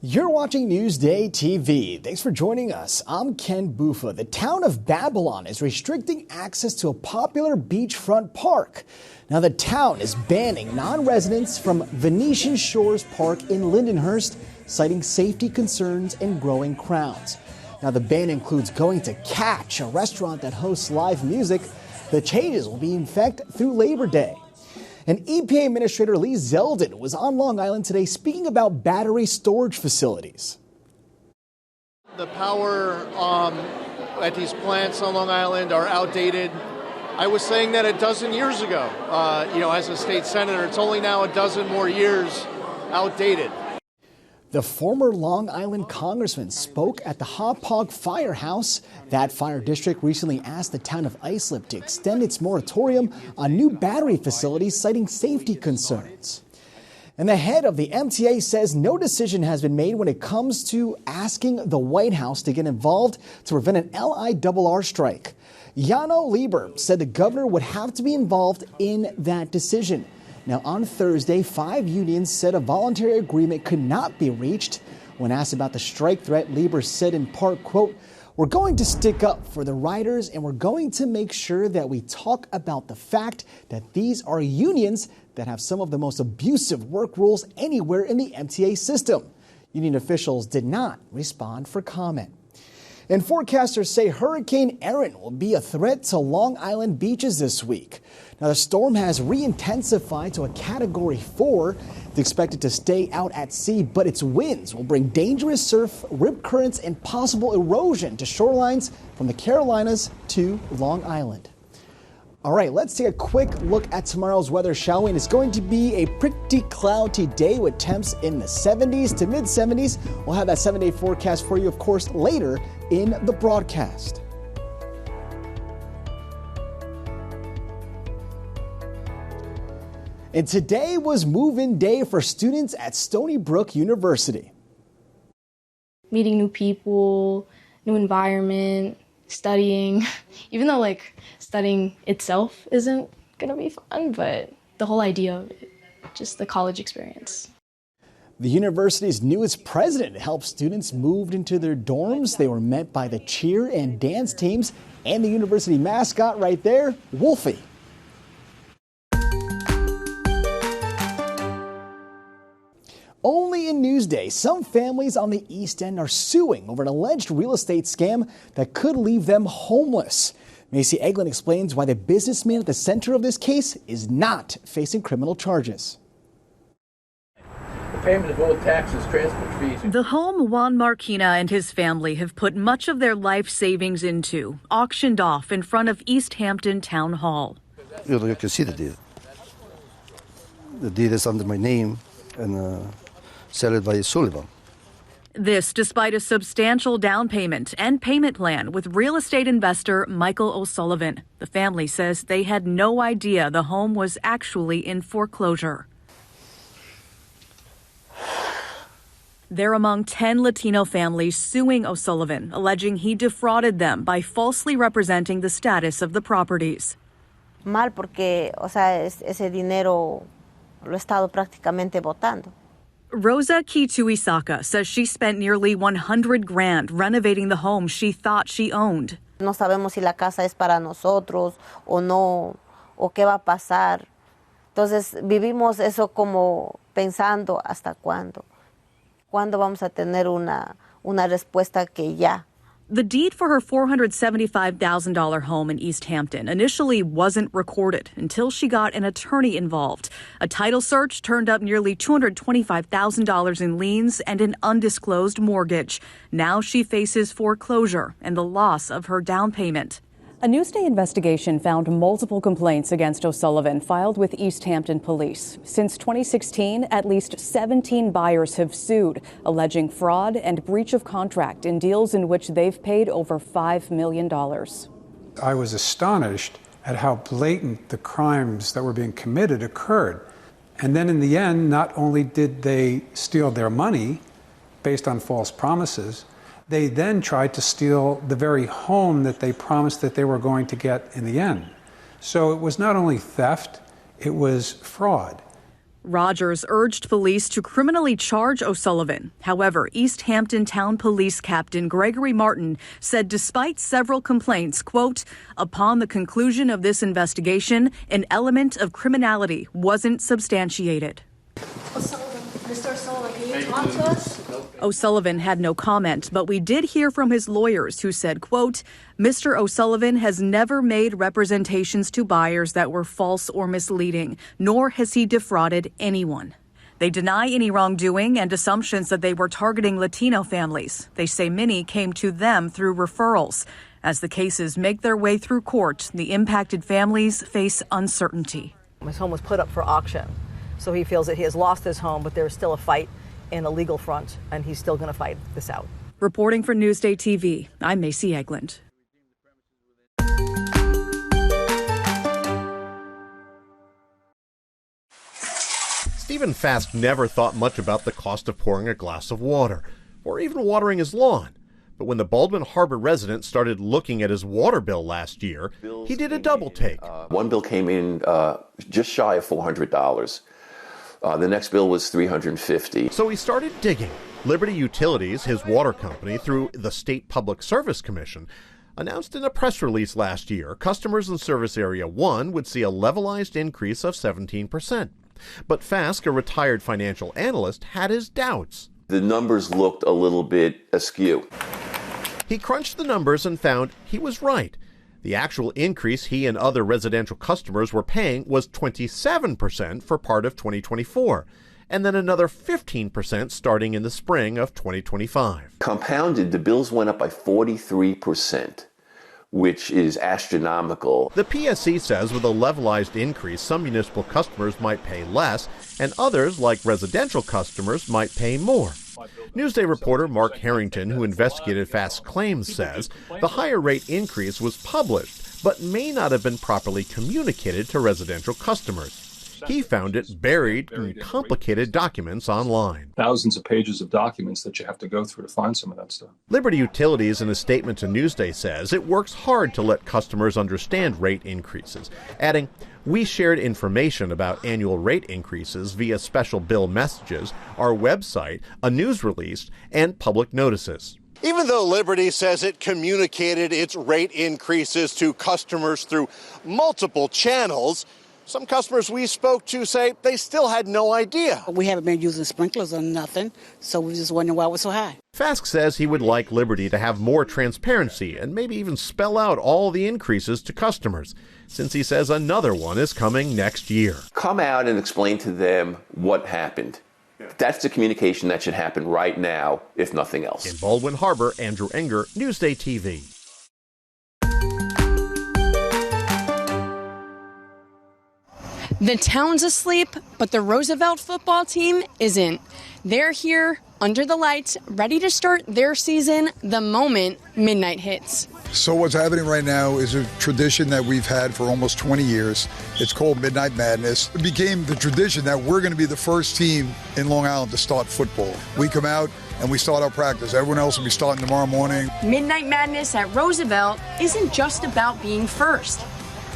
You're watching Newsday TV. Thanks for joining us. I'm Ken Bufa. The town of Babylon is restricting access to a popular beachfront park. Now, the town is banning non-residents from Venetian Shores Park in Lindenhurst, citing safety concerns and growing crowds. Now, the ban includes going to Catch, a restaurant that hosts live music. The changes will be in effect through Labor Day. And EPA Administrator Lee Zeldin was on Long Island today speaking about battery storage facilities. The power at these plants on Long Island are outdated. I was saying that a dozen years ago, as a state senator. It's only now a dozen more years outdated. The former Long Island congressman spoke at the Hauppauge Firehouse. That fire district recently asked the town of Islip to extend its moratorium on new battery facilities, citing safety concerns. And the head of the MTA says no decision has been made when it comes to asking the White House to get involved to prevent an LIRR strike. Jano Lieber said the governor would have to be involved in that decision. Now, on Thursday, 5 unions said a voluntary agreement could not be reached. When asked about the strike threat, Lieber said in part, quote, "We're going to stick up for the riders and we're going to make sure that we talk about the fact that these are unions that have some of the most abusive work rules anywhere in the MTA system." Union officials did not respond for comment. And forecasters say Hurricane Erin will be a threat to Long Island beaches this week. Now, the storm has re-intensified to a Category 4. It's expected to stay out at sea, but its winds will bring dangerous surf, rip currents, and possible erosion to shorelines from the Carolinas to Long Island. All right, let's take a quick look at tomorrow's weather, shall we? And it's going to be a pretty cloudy day with temps in the 70s to mid-70s. We'll have that 7-day forecast for you, of course, later in the broadcast. And today was move-in day for students at Stony Brook University. Meeting new people, new environment, studying, even though studying itself isn't gonna be fun, but the whole idea of it, just the college experience. The university's newest president helped students move into their dorms. They were met by the cheer and dance teams and the university mascot right there, Wolfie. Only in Newsday, some families on the East End are suing over an alleged real estate scam that could leave them homeless. Macy Eglin explains why the businessman at the center of this case is not facing criminal charges. The payment of all taxes, transport fees. The home Juan Marquina and his family have put much of their life savings into, auctioned off in front of East Hampton Town Hall. You can see the deed. The deed is under my name and sold by Sullivan. This despite a substantial down payment and payment plan with real estate investor Michael O'Sullivan. The family says they had no idea the home was actually in foreclosure. They're among 10 Latino families suing O'Sullivan, alleging he defrauded them by falsely representing the status of the properties. Mal porque, ese dinero lo he estado prácticamente botando. Rosa Kituisaka says she spent nearly $100,000 renovating the home she thought she owned. No sabemos si la casa es para nosotros o no, o qué va a pasar. Entonces vivimos eso como pensando hasta cuándo. ¿Cuándo vamos a tener una respuesta que ya? The deed for her $475,000 home in East Hampton initially wasn't recorded until she got an attorney involved. A title search turned up nearly $225,000 in liens and an undisclosed mortgage. Now she faces foreclosure and the loss of her down payment. A Newsday investigation found multiple complaints against O'Sullivan filed with East Hampton police. Since 2016, at least 17 buyers have sued, alleging fraud and breach of contract in deals in which they've paid over $5 million. I was astonished at how blatant the crimes that were being committed occurred. And then in the end, not only did they steal their money based on false promises, they then tried to steal the very home that they promised that they were going to get in the end. So it was not only theft, it was fraud. Rogers urged police to criminally charge O'Sullivan. However, East Hampton Town Police Captain Gregory Martin said despite several complaints, quote, upon the conclusion of this investigation, an element of criminality wasn't substantiated. Mr. O'Sullivan, can you talk to us? O'Sullivan had no comment, but we did hear from his lawyers who said, quote, Mr. O'Sullivan has never made representations to buyers that were false or misleading, nor has he defrauded anyone. They deny any wrongdoing and assumptions that they were targeting Latino families. They say many came to them through referrals. As the cases make their way through court, the impacted families face uncertainty. His home was put up for auction, so he feels that he has lost his home, but there's still a fight in a legal front, and he's still going to fight this out. Reporting for Newsday TV, I'm Macy Eglund. Stephen Fask never thought much about the cost of pouring a glass of water, or even watering his lawn. But when the Baldwin Harbor resident started looking at his water bill last year, he did a double take. One bill came in just shy of $400. The next bill was $350. So he started digging. Liberty Utilities, his water company, through the State Public Service Commission, announced in a press release last year customers in Service Area 1 would see a levelized increase of 17%. But Fask, a retired financial analyst, had his doubts. The numbers looked a little bit askew. He crunched the numbers and found he was right. The actual increase he and other residential customers were paying was 27% for part of 2024, and then another 15% starting in the spring of 2025. Compounded, the bills went up by 43%, which is astronomical. The PSC says with a levelized increase, some municipal customers might pay less, and others, like residential customers, might pay more. Newsday reporter Mark Harrington, who investigated Fask's claims, says the higher rate increase was published, but may not have been properly communicated to residential customers. He found it buried in complicated documents online. Thousands of pages of documents that you have to go through to find some of that stuff. Liberty Utilities, in a statement to Newsday, says it works hard to let customers understand rate increases, adding, we shared information about annual rate increases via special bill messages, our website, a news release, and public notices. Even though Liberty says it communicated its rate increases to customers through multiple channels, some customers we spoke to say they still had no idea. We haven't been using sprinklers or nothing, so we just wondering why it was so high. Fask says he would like Liberty to have more transparency and maybe even spell out all the increases to customers, since he says another one is coming next year. Come out and explain to them what happened. That's the communication that should happen right now, if nothing else. In Baldwin Harbor, Andrew Enger, Newsday TV. The town's asleep, but the Roosevelt football team isn't. They're here, under the lights, ready to start their season the moment midnight hits. So what's happening right now is a tradition that we've had for almost 20 years. It's called Midnight Madness. It became the tradition that we're going to be the first team in Long Island to start football. We come out and we start our practice. Everyone else will be starting tomorrow morning. Midnight Madness at Roosevelt isn't just about being first.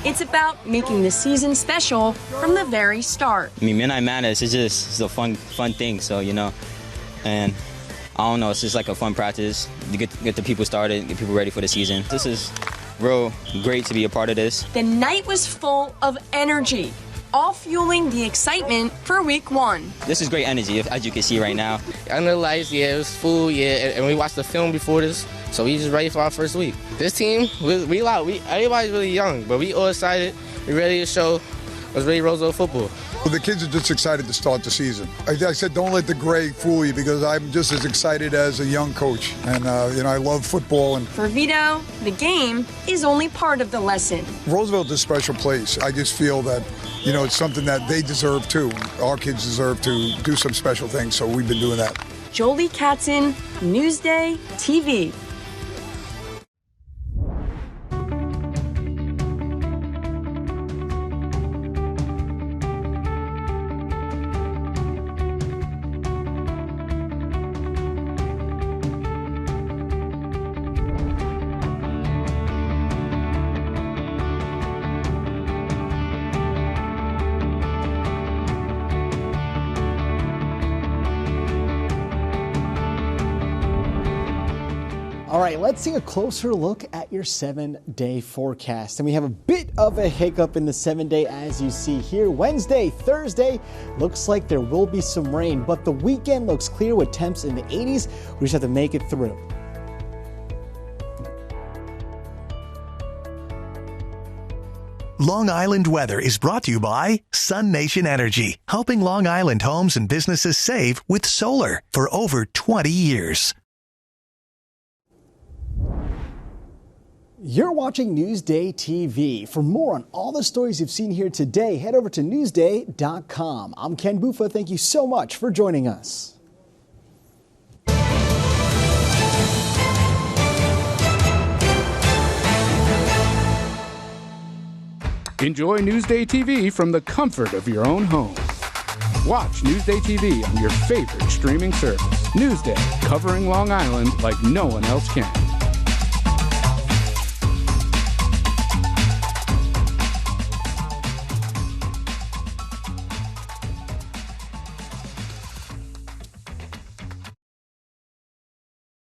It's about making the season special from the very start. I mean, Midnight Madness is just a fun thing, so, you know, and I don't know, it's just like a fun practice to get the people started, get people ready for the season. This is real great to be a part of this. The night was full of energy, all fueling the excitement for week one. This is great energy, as you can see right now. Under the lights, yeah, it was full, yeah, and we watched the film before this, so we just ready for our first week. This team, everybody's really young, but we all excited. We ready to show what's really Roosevelt football. Well, the kids are just excited to start the season. I said, don't let the gray fool you, because I'm just as excited as a young coach. And, I love football. And for Vito, the game is only part of the lesson. Roosevelt's a special place. I just feel that, it's something that they deserve too. Our kids deserve to do some special things, so we've been doing that. Jolie Katzen, Newsday TV. All right, let's take a closer look at your 7-day forecast. And we have a bit of a hiccup in the 7-day as you see here. Wednesday, Thursday, looks like there will be some rain, but the weekend looks clear with temps in the 80s. We just have to make it through. Long Island weather is brought to you by Sun Nation Energy, helping Long Island homes and businesses save with solar for over 20 years. You're watching Newsday TV. For more on all the stories you've seen here today, head over to Newsday.com. I'm Ken Bufa. Thank you so much for joining us. Enjoy Newsday TV from the comfort of your own home. Watch Newsday TV on your favorite streaming service. Newsday, covering Long Island like no one else can.